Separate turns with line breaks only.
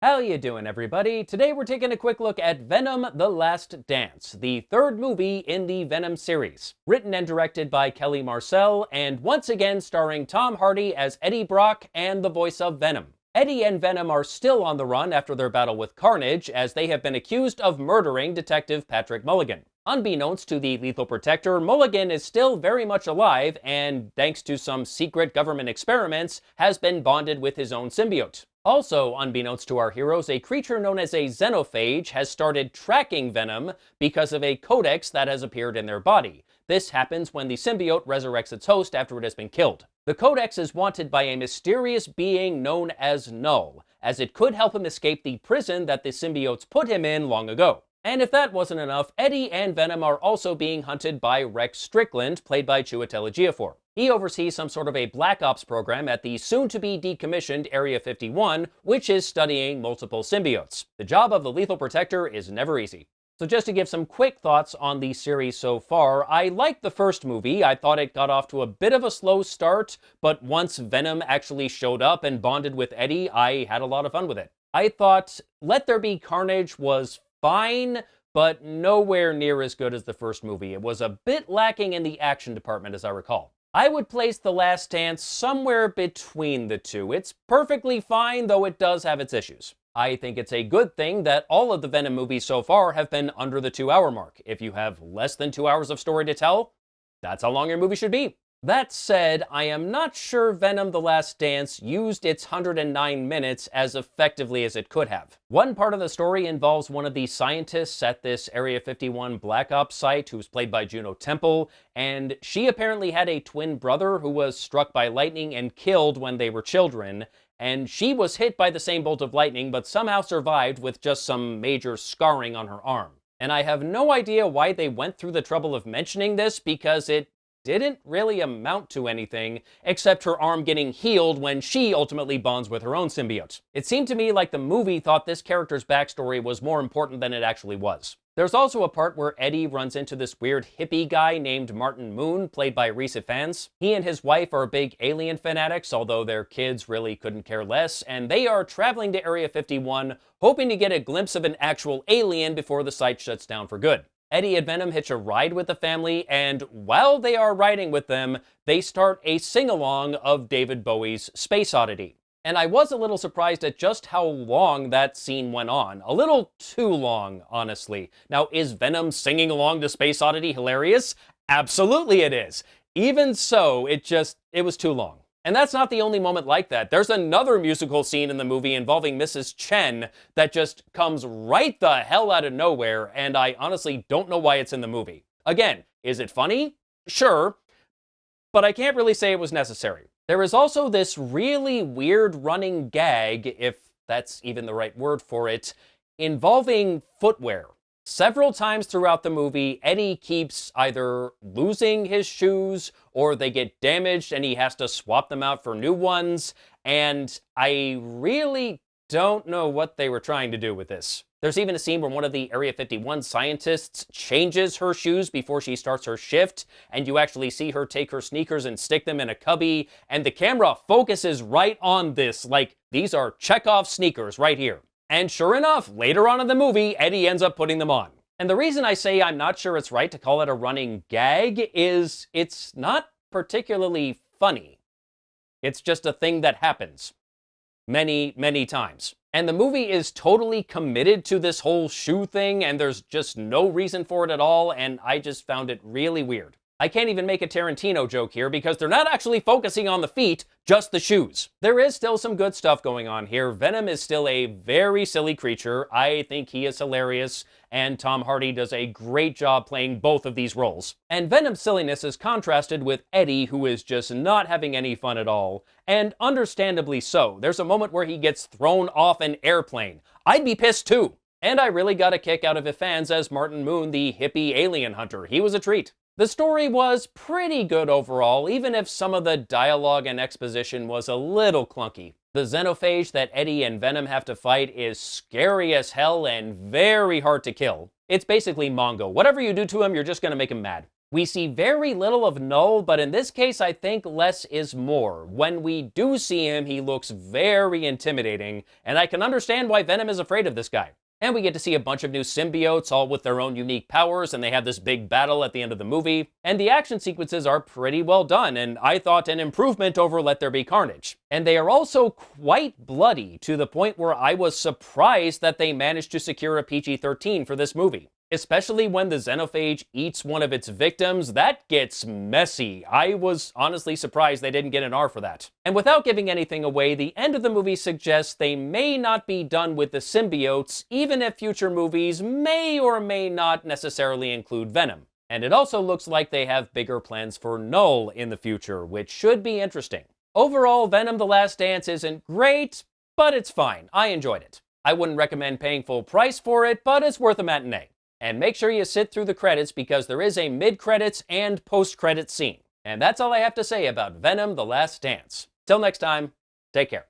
How you doing, everybody? Today we're taking a quick look at Venom: The Last Dance, the third movie in the Venom series. Written and directed by Kelly Marcel, and once again starring Tom Hardy as Eddie Brock and the voice of Venom. Eddie and Venom are still on the run after their battle with Carnage, as they have been accused of murdering Detective Patrick Mulligan. Unbeknownst to the Lethal Protector, Mulligan is still very much alive, and thanks to some secret government experiments, has been bonded with his own symbiote. Also, unbeknownst to our heroes, a creature known as a xenophage has started tracking Venom because of a codex that has appeared in their body. This happens when the symbiote resurrects its host after it has been killed. The codex is wanted by a mysterious being known as Null, as it could help him escape the prison that the symbiotes put him in long ago. And if that wasn't enough, Eddie and Venom are also being hunted by Rex Strickland, played by Chiwetel Ejiofor. He oversees some sort of a Black Ops program at the soon-to-be decommissioned Area 51, which is studying multiple symbiotes. The job of the Lethal Protector is never easy. So just to give some quick thoughts on the series so far, I liked the first movie. I thought it got off to a bit of a slow start, but once Venom actually showed up and bonded with Eddie, I had a lot of fun with it. I thought Let There Be Carnage was fine, but nowhere near as good as the first movie. It was a bit lacking in the action department, as I recall. I would place The Last Dance somewhere between the two. It's perfectly fine, though it does have its issues. I think it's a good thing that all of the Venom movies so far have been under the 2-hour mark. If you have less than 2 hours of story to tell, that's how long your movie should be. That said, I am not sure Venom: The Last Dance used its 109 minutes as effectively as it could have. One part of the story involves one of the scientists at this Area 51 Black Ops site, who's played by Juno Temple, and she apparently had a twin brother who was struck by lightning and killed when they were children, and she was hit by the same bolt of lightning but somehow survived with just some major scarring on her arm. And I have no idea why they went through the trouble of mentioning this, because it didn't really amount to anything, except her arm getting healed when she ultimately bonds with her own symbiote. It seemed to me like the movie thought this character's backstory was more important than it actually was. There's also a part where Eddie runs into this weird hippie guy named Martin Moon, played by Rhys Ifans. He and his wife are big alien fanatics, although their kids really couldn't care less, and they are traveling to Area 51, hoping to get a glimpse of an actual alien before the site shuts down for good. Eddie and Venom hitch a ride with the family, and while they are riding with them, they start a sing-along of David Bowie's Space Oddity. And I was a little surprised at just how long that scene went on. A little too long, honestly. Now, is Venom singing along to Space Oddity hilarious? Absolutely it is. Even so, it was too long. And that's not the only moment like that. There's another musical scene in the movie involving Mrs. Chen that just comes right the hell out of nowhere, and I honestly don't know why it's in the movie. Again, is it funny? Sure, but I can't really say it was necessary. There is also this really weird running gag, if that's even the right word for it, involving footwear. Several times throughout the movie, Eddie keeps either losing his shoes or they get damaged and he has to swap them out for new ones, and I really don't know what they were trying to do with this. There's even a scene where one of the Area 51 scientists changes her shoes before she starts her shift, and you actually see her take her sneakers and stick them in a cubby, and the camera focuses right on this, like these are Chekhov sneakers right here. And sure enough, later on in the movie, Eddie ends up putting them on. And the reason I say I'm not sure it's right to call it a running gag is it's not particularly funny. It's just a thing that happens many, many times. And the movie is totally committed to this whole shoe thing, and there's just no reason for it at all, and I just found it really weird. I can't even make a Tarantino joke here because they're not actually focusing on the feet, just the shoes. There is still some good stuff going on here. Venom is still a very silly creature. I think he is hilarious, and Tom Hardy does a great job playing both of these roles. And Venom's silliness is contrasted with Eddie, who is just not having any fun at all, and understandably so. There's a moment where he gets thrown off an airplane. I'd be pissed too. And I really got a kick out of Ifans as Martin Moon, the hippie alien hunter. He was a treat. The story was pretty good overall, even if some of the dialogue and exposition was a little clunky. The xenophage that Eddie and Venom have to fight is scary as hell and very hard to kill. It's basically Mongo. Whatever you do to him, you're just gonna make him mad. We see very little of Null, but in this case, I think less is more. When we do see him, he looks very intimidating, and I can understand why Venom is afraid of this guy. And we get to see a bunch of new symbiotes, all with their own unique powers, and they have this big battle at the end of the movie. And the action sequences are pretty well done, and I thought an improvement over Let There Be Carnage. And they are also quite bloody, to the point where I was surprised that they managed to secure a PG-13 for this movie. Especially when the xenophage eats one of its victims, that gets messy. I was honestly surprised they didn't get an R for that. And without giving anything away, the end of the movie suggests they may not be done with the symbiotes, even if future movies may or may not necessarily include Venom. And it also looks like they have bigger plans for Null in the future, which should be interesting. Overall, Venom: The Last Dance isn't great, but it's fine. I enjoyed it. I wouldn't recommend paying full price for it, but it's worth a matinee. And make sure you sit through the credits because there is a mid-credits and post-credits scene. And that's all I have to say about Venom: The Last Dance. Till next time, take care.